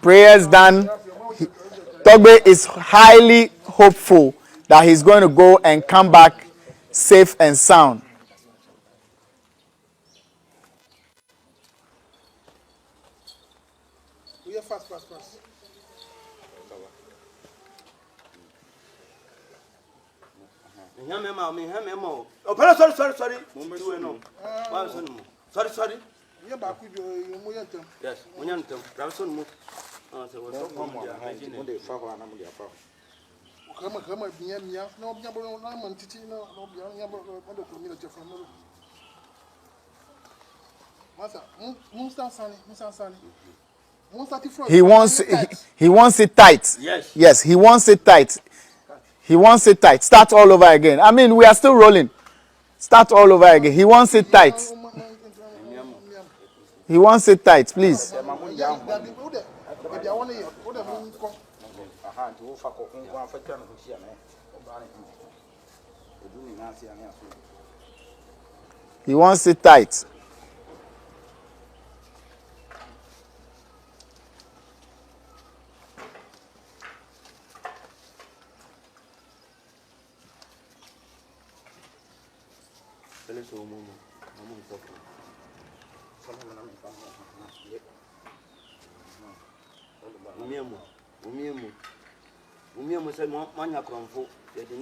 Prayers done. Togbe is highly hopeful that he's going to go and come back safe and sound. We are fast. Oh, sorry. Sorry. You back with your yes, when you're Ramson. Come He wants it tight. Yes, he wants it tight. He wants it tight. Start all over again. I mean, we are still rolling. Start all over again. He wants it tight. He wants it tight, please. He wants it tight.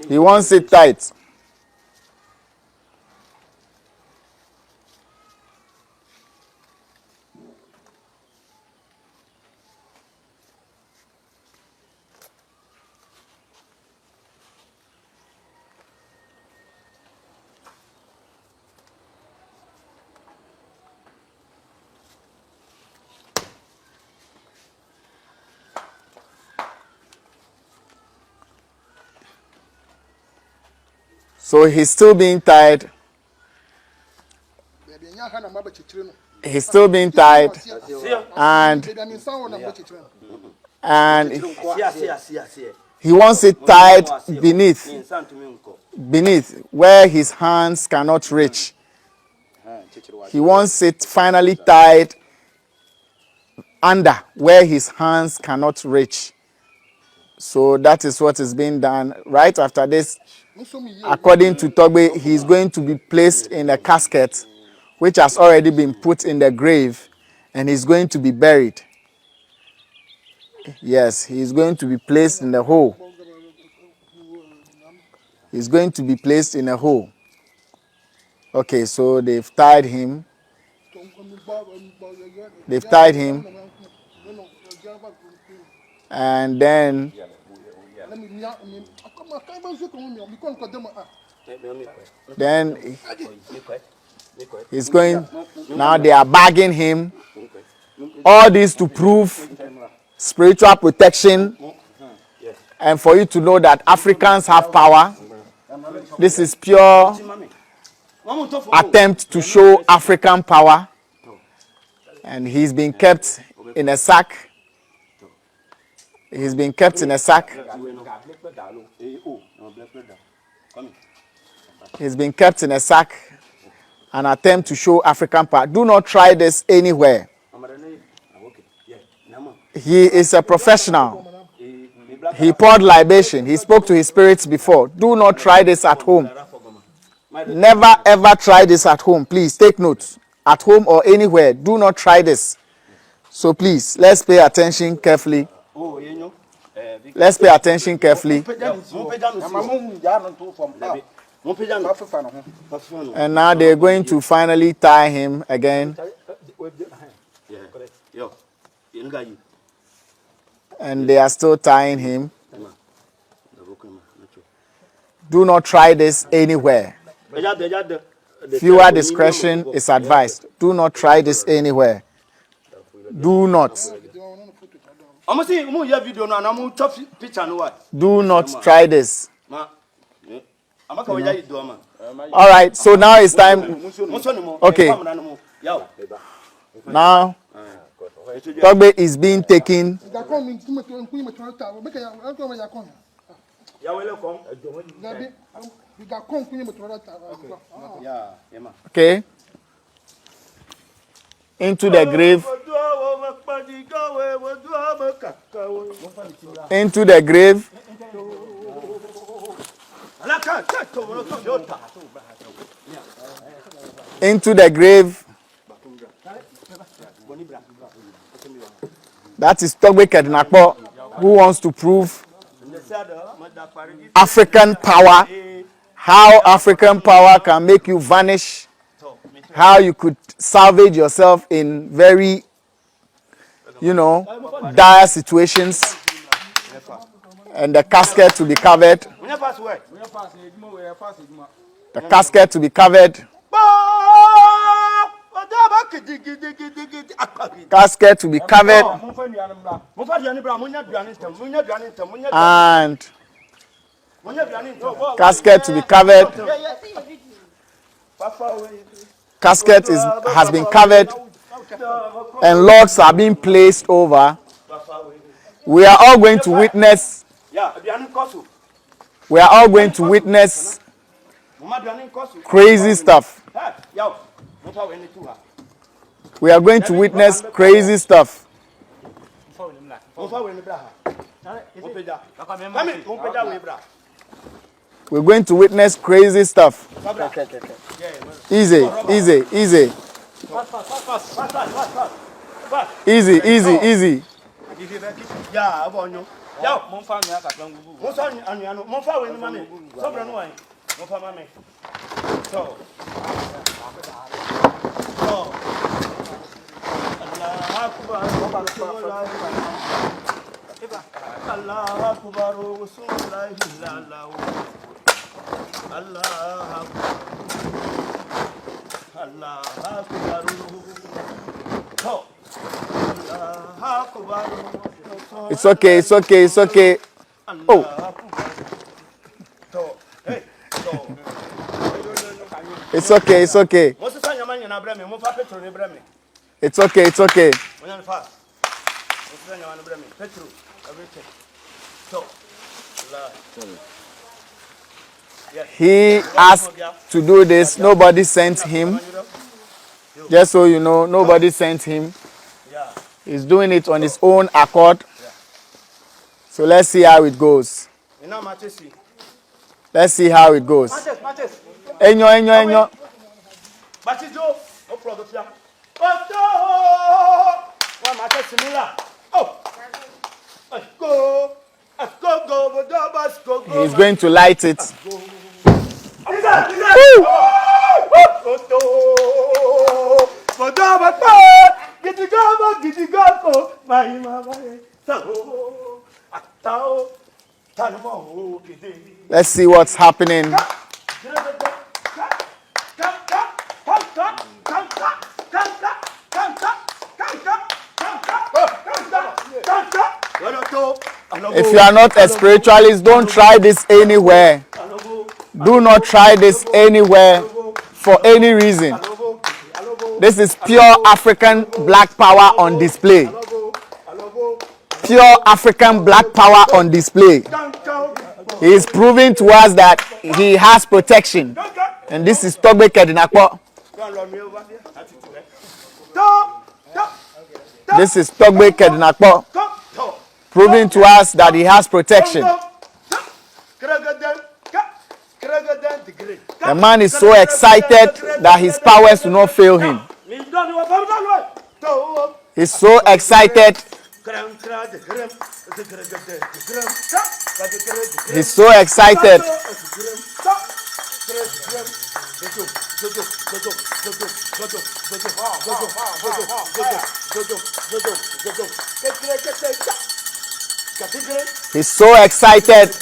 He wants it tight. So he's still being tied. He's still being tied. And he wants it tied beneath where his hands cannot reach. He wants it finally tied under where his hands cannot reach. So that is what is being done. Right after this, according to Togbe, he's going to be placed in a casket which has already been put in the grave, and he's going to be buried. Yes, he's going to be placed in the hole. He's going to be placed in a hole. Okay, so they've tied him. They've tied him. And then he's going, now they are bagging him. All this to prove spiritual protection and for you to know that Africans have power. This is pure attempt to show African power. And he's been kept in a sack. He's been kept in a sack. He's been kept in a sack. An attempt to show African power. Do not try this anywhere. He is a professional. He poured libation. He spoke to his spirits before. Do not try this at home. Never ever try this at home. Please take notes. At home or anywhere. Do not try this. So please, let's pay attention carefully. Let's pay attention carefully. And now they're going to finally tie him again. And they are still tying him. Do not try this anywhere. Viewer discretion is advised. Do not try this anywhere. Do not. Do not try this. All right, so now it's time. Okay. Now, Togbe is being taken. Okay. Into the grave. into the grave. Into the grave. That is Togbe Kedinakpo, who wants to prove African power, how African power can make you vanish, how you could salvage yourself in very, dire situations, and the casket to be covered. The casket to be covered. Casket to be covered. And casket to be covered. Casket has been covered. And logs are being placed over. We are all going to witness. We are all going to witness crazy stuff. We are going to witness crazy stuff. We're going to witness crazy stuff. Easy, easy, easy. Easy, easy, easy. It's okay, it's okay, it's okay. Oh. It's okay, it's okay. It's okay, it's okay. He asked to do this. Nobody sent him. Just so you know, nobody sent him. He's doing it on his own accord. So let's see how it goes. Let's see how it goes. Enyo. He's going to light it. Let's see what's happening. If you are not a spiritualist, don't try this anywhere. Do not try this anywhere for any reason. This is pure African black power on display. Pure African black power on display. He is proving to us that he has protection. And this is Togbe Kedinakpo. This is Togbe Kedinakpo, proving to us that he has protection. The man is so excited that his powers do not fail him. He's so excited. He's so excited. He's so excited.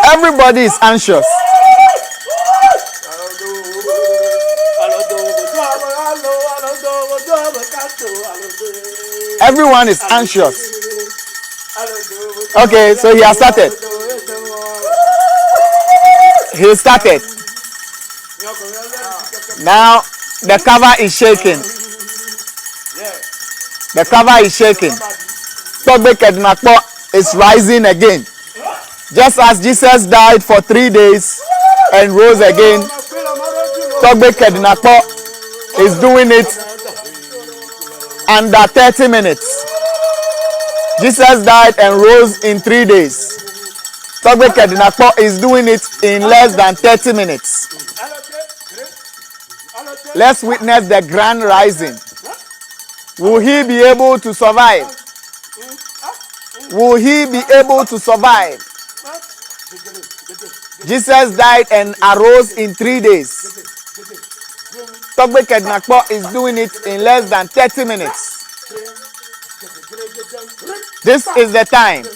Everybody is anxious. Everyone is anxious. Okay, so he has started. He started. Now the cover is shaking. The cover is shaking. Togbe Kedinakpo is rising again. Just as Jesus died for 3 days and rose again, Togbe Kedinapo is doing it under 30 minutes. Jesus died and rose in 3 days. Togbe Kedinapo is doing it in less than 30 minutes. Let's witness the grand rising. Will he be able to survive? Will he be able to survive? Jesus died and arose in 3 days. Togbe Kedinapo is doing it in less than 30 minutes. This is the time.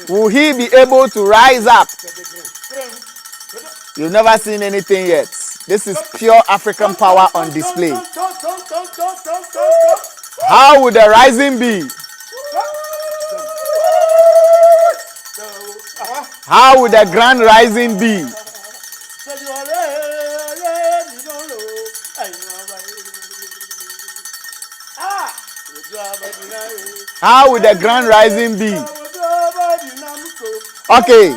Will he be able to rise up? You've never seen anything yet. This is pure African power on display. How would the rising be? How would the grand rising be? How would the grand rising be? Okay.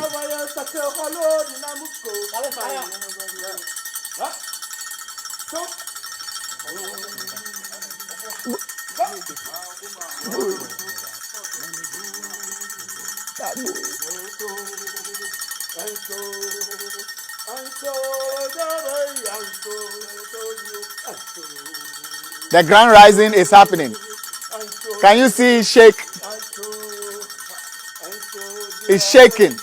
The grand rising is happening. Can you see it shake? It's shaking.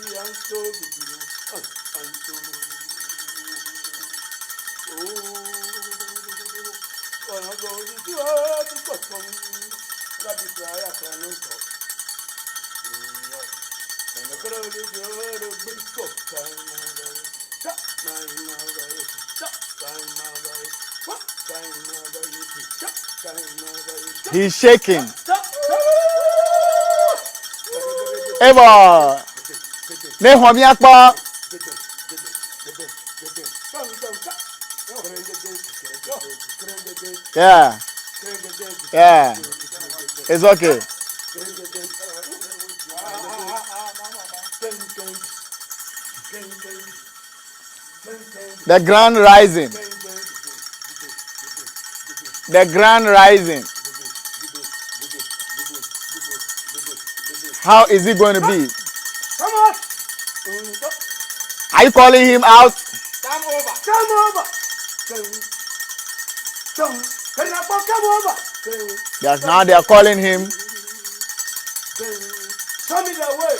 He's shaking. Ever. Yeah. Yeah. It's okay. The grand rising. The grand rising. How is it going to be? Come on. Are you calling him out? Come over. Come over. Come over. Yes, now they are calling him. Show me the way.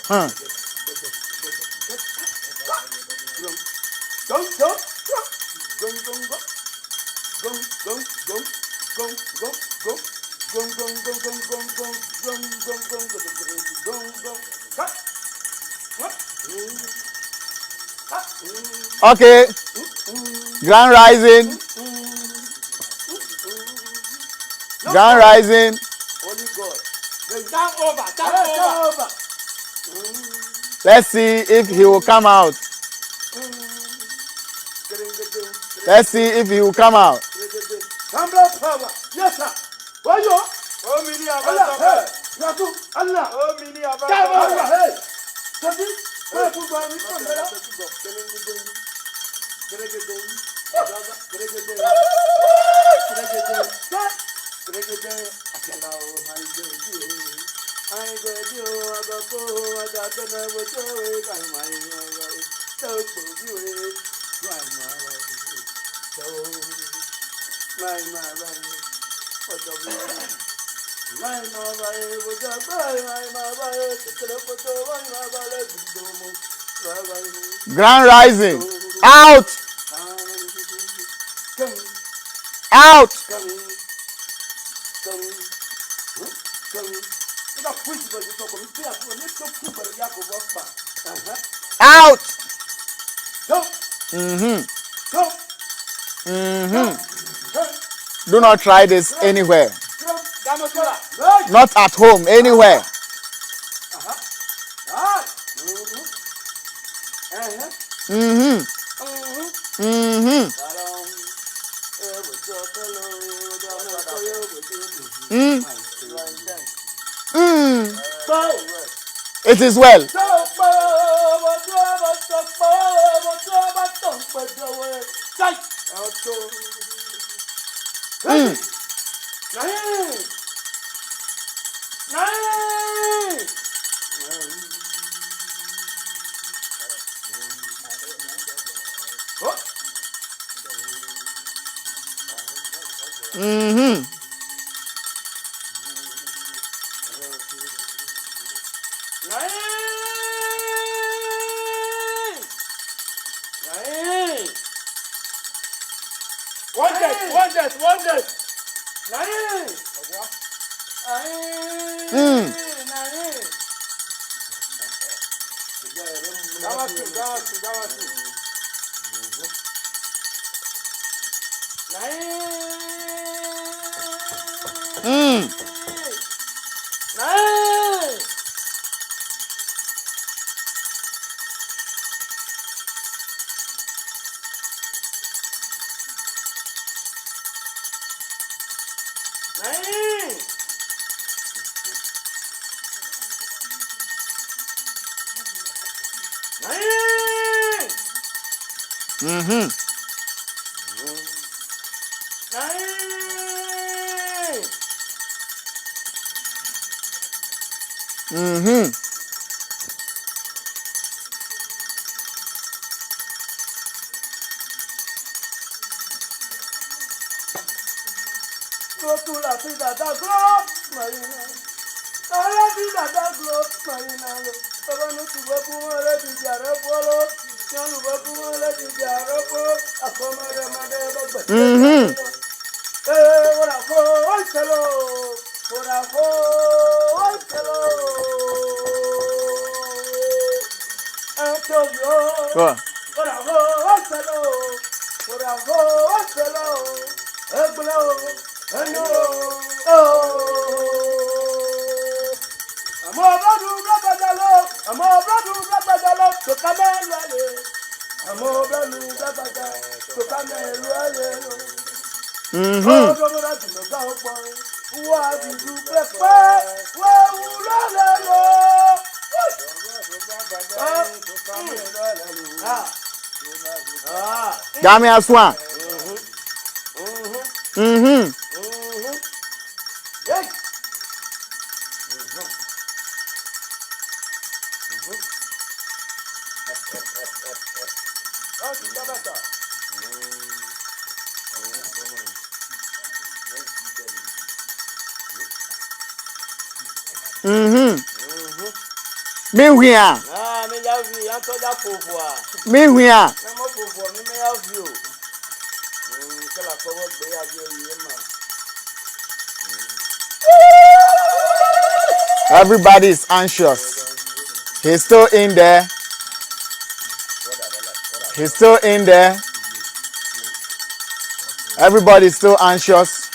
Huh. Okay. Grand rising. Grand rising. Holy God. Turn over. Let's see if he will come out. Let's see if he will come out. Power. Yes, sir. Where you are? Oh, mini Allah. Hey. Allah. Oh, mini Allah. Hey. Sadi. Where you going? Grand rising. Out. Out. Out. Do not try this anywhere. Not at home, anywhere. It is well. Dame a swan. Me here. Me here. Everybody is anxious. He's still in there. He's still in there. Everybody is still anxious.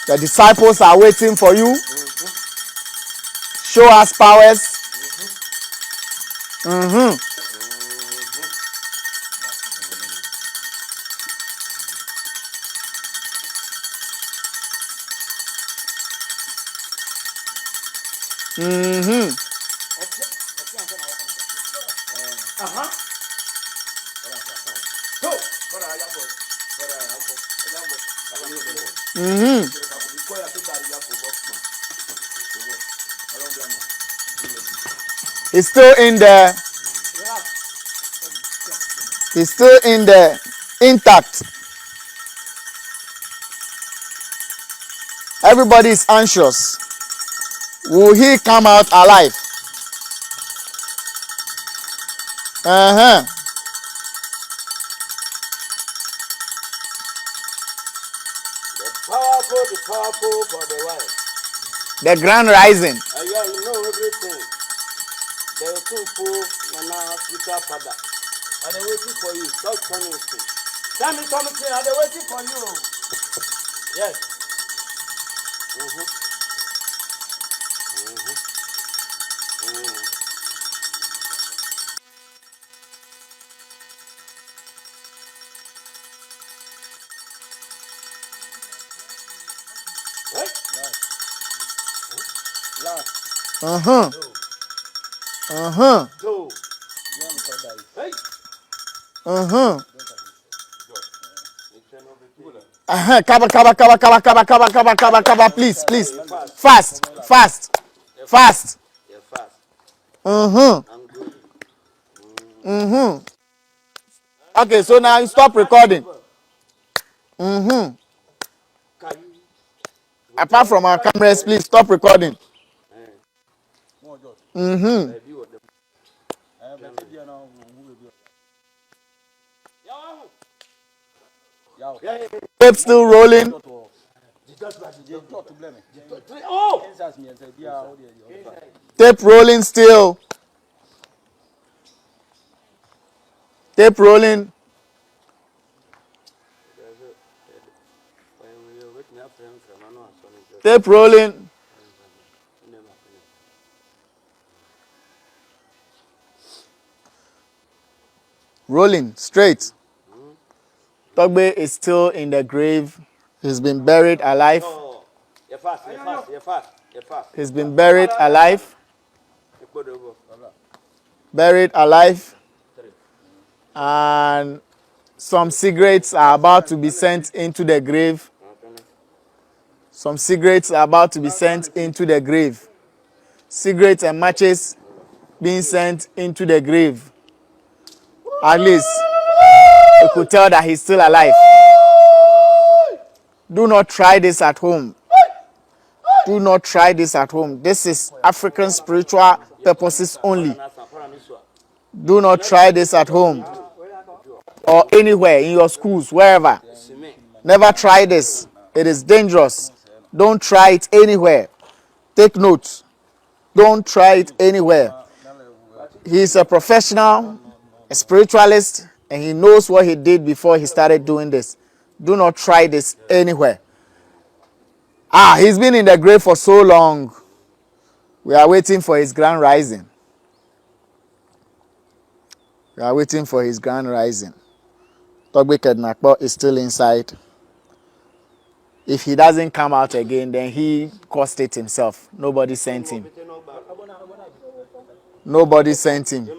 The disciples are waiting for you. Show us powers. He's still in there. He's still in there, intact. Everybody is anxious. Will he come out alive? The powerful for the wife. The grand rising. Yeah, you know everything. The two poor Nana Africa father. Are they waiting for you? Stop turning to. Tell me something. Are they waiting for you? Yes. Uh-huh. Uh-huh. Hey. Uh-huh. Kaba, please. Fast. Yeah, fast. Uh-huh. I'm good. Mm-hmm. Okay, so now you stop recording. Mm-hmm. Apart from our cameras, please stop recording. Mm-hmm. Tape still rolling. Tape rolling still. Tape rolling. Tape rolling. Rolling straight. Togbe is still in the grave. He's been buried alive. You're fast. He's been buried alive. Buried alive. And some cigarettes are about to be sent into the grave. Some cigarettes are about to be sent into the grave. Cigarettes and matches being sent into the grave. At least you could tell that he's still alive. Do not try this at home. Do not try this at home. This is African spiritual purposes only. Do not try this at home or anywhere in your schools, wherever. Never try this. It is dangerous. Don't try it anywhere. Take note. Don't try it anywhere. He's a professional, a spiritualist, and he knows what he did before he started doing this. Do not try this anywhere. He's been in the grave for so long. We are waiting for his grand rising. We are waiting for his grand rising. Togbe Kednakpo is still inside. If he doesn't come out again, then he caused it himself. Nobody sent him. Nobody sent him.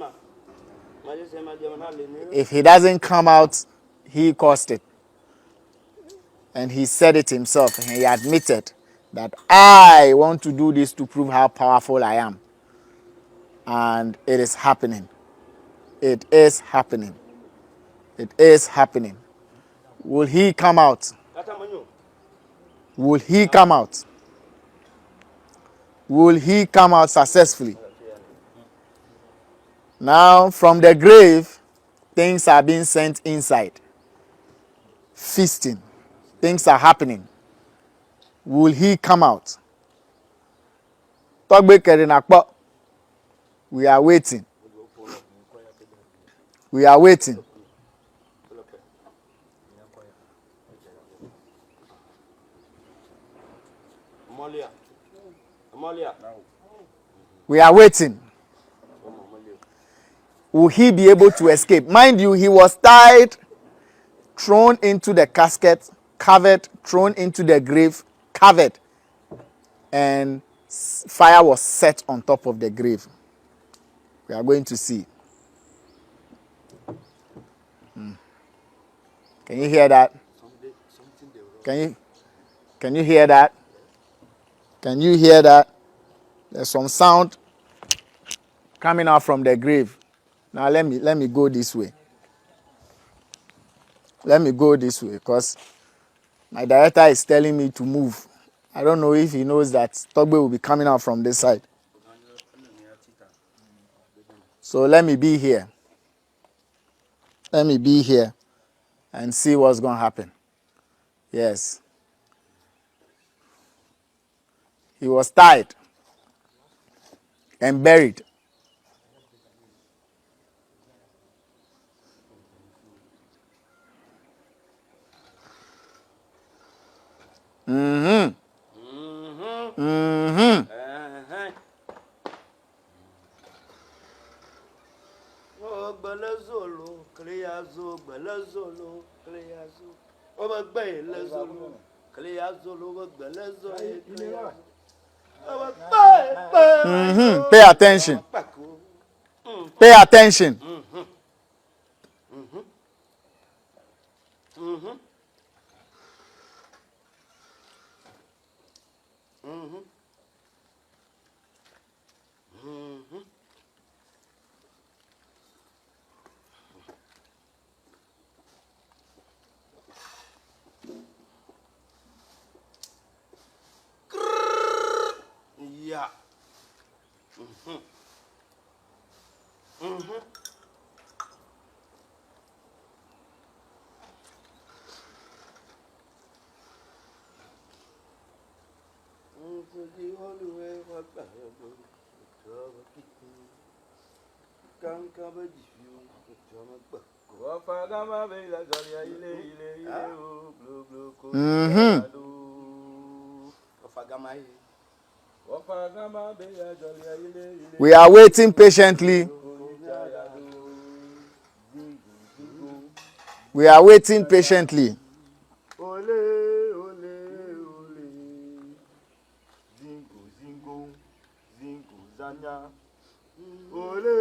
If he doesn't come out, he caused it. And he said it himself. And he admitted that I want to do this to prove how powerful I am. And it is happening. It is happening. It is happening. Will he come out? Will he come out? Will he come out successfully? Now, from the grave, things are being sent inside. Feasting. Things are happening. Will he come out? Togbe Kednakpo. We are waiting. We are waiting. We are waiting. Will he be able to escape? Mind you, he was tied, thrown into the casket, covered, thrown into the grave, covered, and fire was set on top of the grave. We are going to see. Can you hear that? Can you hear that? Can you hear that? There's some sound coming out from the grave. Now let me go this way. Let me go this way because my director is telling me to move. I don't know if he knows that Togbe will be coming out from this side. So let me be here. Let me be here and see what's going to happen. Yes. He was tied and buried. Mm-hmm. Mm-hmm. Pay attention. Pay attention. Yeah. We are waiting patiently. We are waiting patiently. Ole, ole, ole. Zingo, zingo, zingo, zanya. Ole,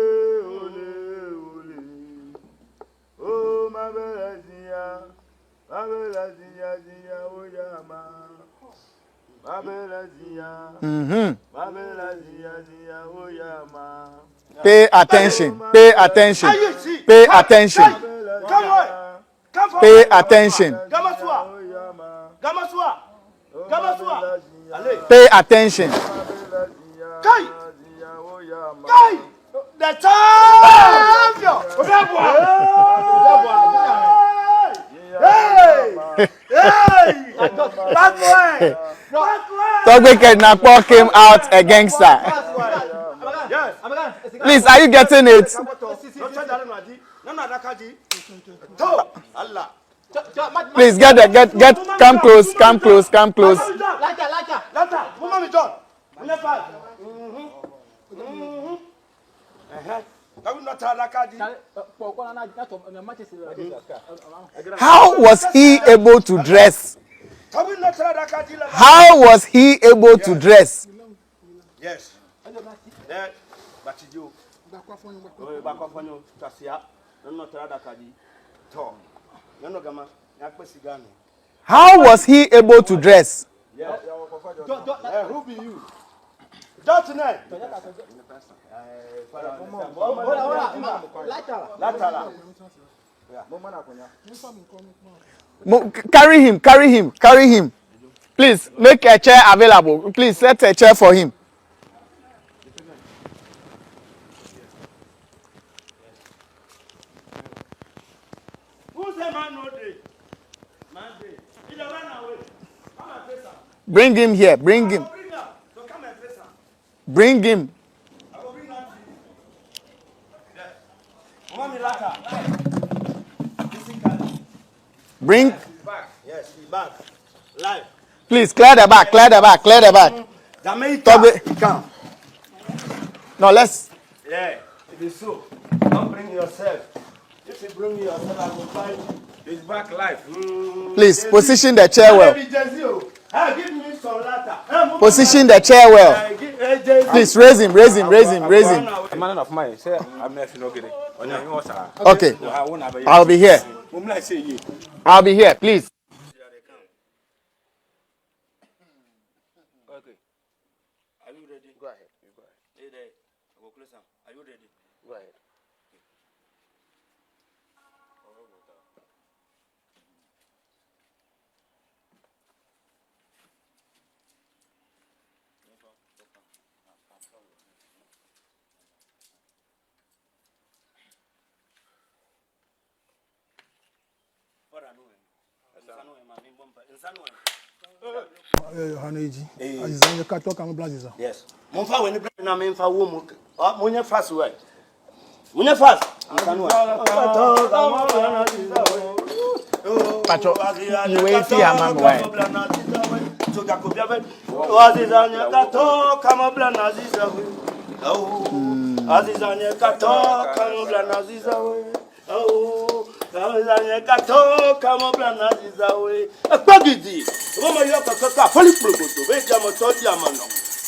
ole, ole. Oh, ma bella zia, zia, oh yama. Ma bella zia, zia, oh yama. Pay attention. Pay attention. Pay attention. Come on. Come forward. Pay attention. Gamasua. Gamasua. Gamasua. Allez. Pay attention. Kai. Kai. The champion. Hey. Hey. Backway. Togbe Nakpo came out against her. Yes. Please, are you getting it? Please get come close, come close, come close. How was he able to dress? How was he able to dress? Yes. How was he able to dress? Who be you? Dotnet. Carry him, carry him, carry him. Please make a chair available. Please set a chair for him. Bring him here. Bring him. Bring him. Bring. Yes, he's back. Live. Please clear the back. Clear the back. Clear the back. Come. No, let's. Yeah, it is so. Don't bring yourself. If you bring yourself, I will find you. He's back live. Please position the chair well. Give me some latter. Position the chair well. Please raise him, raise him, raise him, raise him. Man of mine, say I'm not getting. Okay. I'll be here. I'll be here, please. Okay. Are you ready? Go ahead. Go ahead. Hey there. I will close them. Are you ready? Go ahead. Yes. Monfa when you na me fa wo mu. Monye fast way. Monye fast. Pacho, you wait here, man. Why?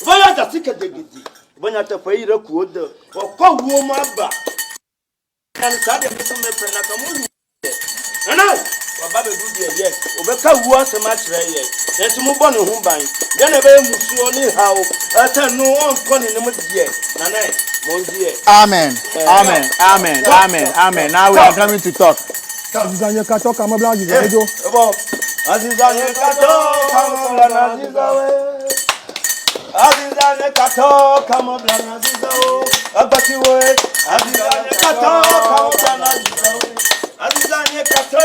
Voya da sika de gidi. Voya ta fa ira ku oda. Ko wo ma ba. Kan sa de so me pre na ka mu. Nana. Wa ba be do de yes. Obeka wu asema kire yes. Nti mu bɔ ne ho ban. De na be musuo ni hawo. Ata no on ko ne mu de. Nana. Amen. Amen. Amen. Amen. Amen. Now we are coming to talk. Azizanye kato kama blanji zajo. Azizanye kato kama blanji zawe. Azizanye kato kama blanji zawe. Abati we. Azizanye kato kama blanji zawe. Azizanye kato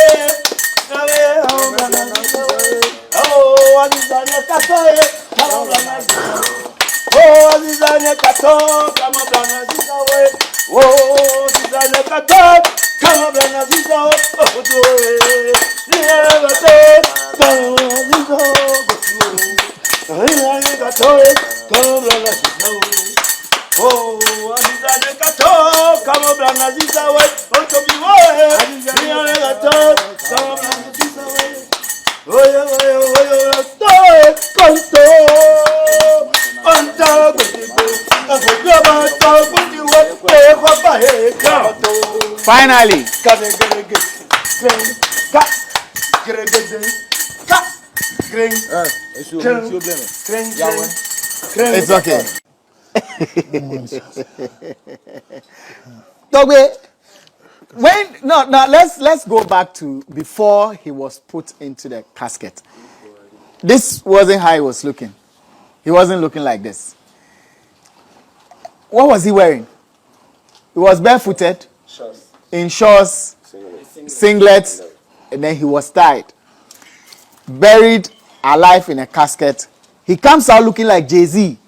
nawe kama blanji zawe. Oh, azizanye kato kama blanji zawe. Oh, azizanye kato kama blanji zawe. Oh, azizanye kato kama blanji zawe. Oh, Finally. It's okay. Let's go back to before he was put into the casket. This wasn't how he was looking. He wasn't looking like this. What was he wearing? He was barefooted, in shorts, singlets, and then he was tied, buried alive in a casket. He comes out looking like Jay-Z.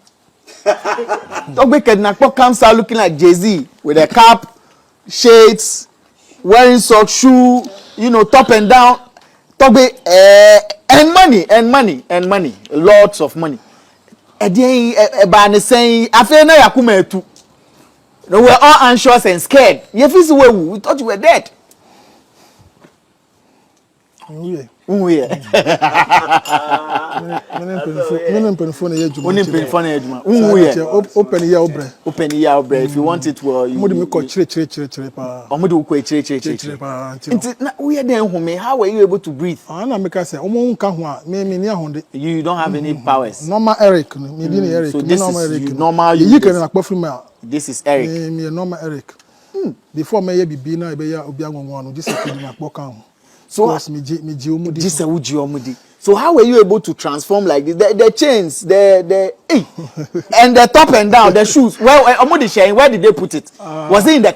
Togbe Kednakpo comes out looking like Jay-Z with a cap, shades, wearing socks, shoe, top and down. Togbe, and money, lots of money. No, we're all anxious and scared. We thought you were dead. Uye. Open here, if you want it, well, you. How were you able to breathe? You don't have any powers. Normal Eric. So this is normal. This is Eric. Normal Eric. Before me be na be ya obianwonwo just could na kpoka. So so how were you able to transform like this? The chains, and the top and down, the shoes. Well, where did they put it? Was it in the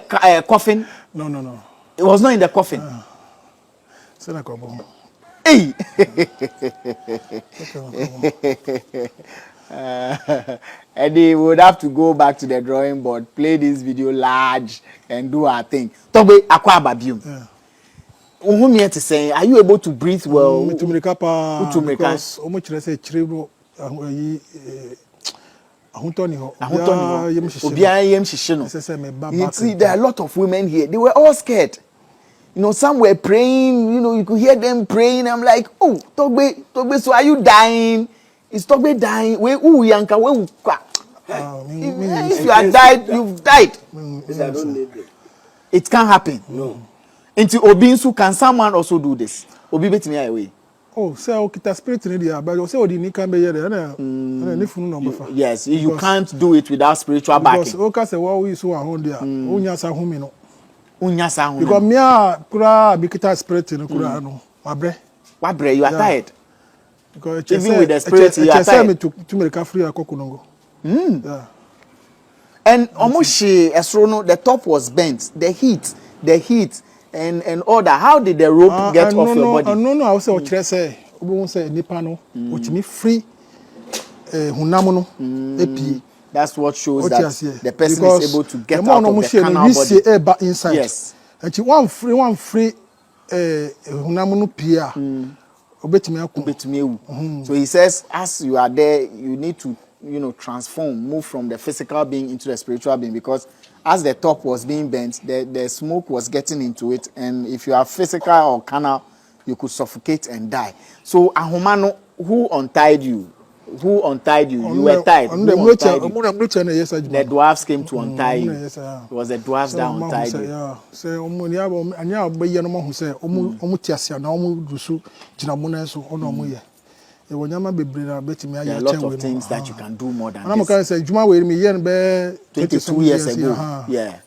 coffin? No. It was not in the coffin. Hey. Eddie would have to go back to the drawing board, play this video large, and do our thing. Tobe akwa babium. Uhum here to say, are you able to breathe well? Because you see, there are a lot of women here. They were all scared. Some were praying. You could hear them praying. I'm like, oh, Togbe, so are you dying? Is Togbe dying? If you are died, you've died. It can't happen. No. Into Obinsu, can someone also do this? Obi bet me away. Oh, so kita spirit in there, but also the Nika be here. Yes, you can't do it without spiritual backing. Because Oka say what we so around there. Unyasa home no. Unyasa home. Because me a kura bikita spirit in kura no. Wabre, you are tired. Because even with the spirit, you are tired. To make a free akokunongo. Yeah. And almost the top was bent. The heat. And all that. How did the rope get off your body? No, I was say obi say nipa no otimi free hunam no epi. That's what shows that the person is able to get out of the carnal body. Inside. Yes. And one free hunam no pia obetimi akun. So he says, as you are there, you need to move from the physical being into the spiritual being, because as the top was being bent, the smoke was getting into it, and if you are physical or carnal, you could suffocate and die. So Ahumano, who untied you? Who untied you? You were tied. Who untied you? The dwarfs came to untie you. It was the dwarfs that untied you. There are a lot of things that you can do more than this. 22 years ago. Yeah.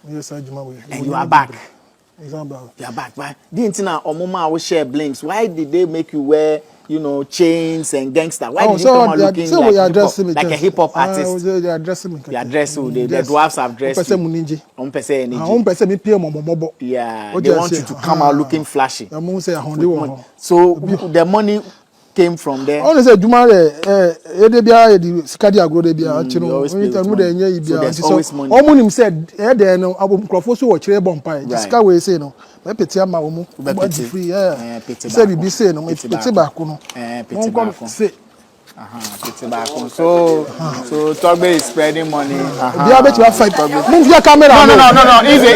And you are back. You are back. But didn't you know Omoma will share blinks? Why did they make you wear, chains and gangster? Why did you come out looking like a hip hop artist? They are dressing me. They are dressing. The dwarfs have dressed you. Yeah. They want you to come out looking flashy. So the money came from there. Only say Juma Sikadi agro de bia there's always money. Omunim said there no abomkrofo so wo kire bompai. Sika we say no. Me peti ama wo mu. Free say bibi say no peti ba ko no. Peti ba ko. Peti ba ko. So Togbe is spreading money. Bia bet you fight. Move your camera. No. Easy.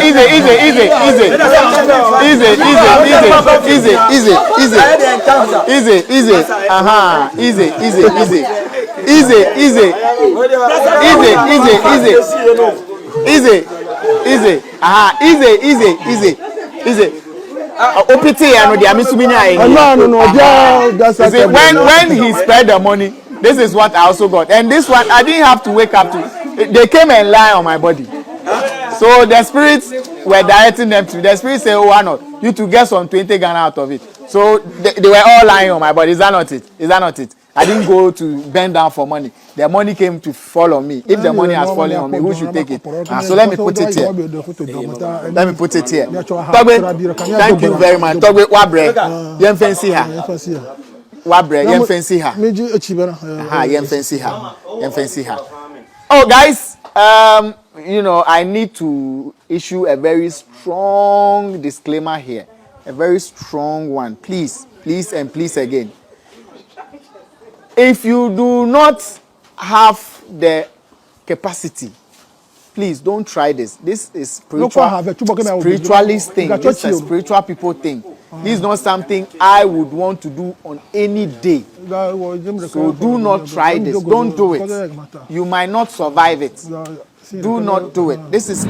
When he spread the money, this is what I also got. And this one, I didn't have to wake up to. They came and lie on my body. So the spirits were directing them to. The spirits say, oh, why not? You to get some 20 Ghana out of it. So they were all lying on my body. Is that not it? I didn't go to bend down for money. The money came to fall on me. If the money has fallen on me, who should take it? So let me put it here. Togbe, thank you very much. Togbe, wabre, yem fancy her. Wabre, yem fancy her. Oh, guys, I need to issue a very strong disclaimer here. A very strong one. Please again. If you do not have the capacity, please don't try this. This is spiritualist thing. This is a spiritual people thing. This is not something I would want to do on any day. So do not try this. Don't do it. You might not survive it. Do not do it. This is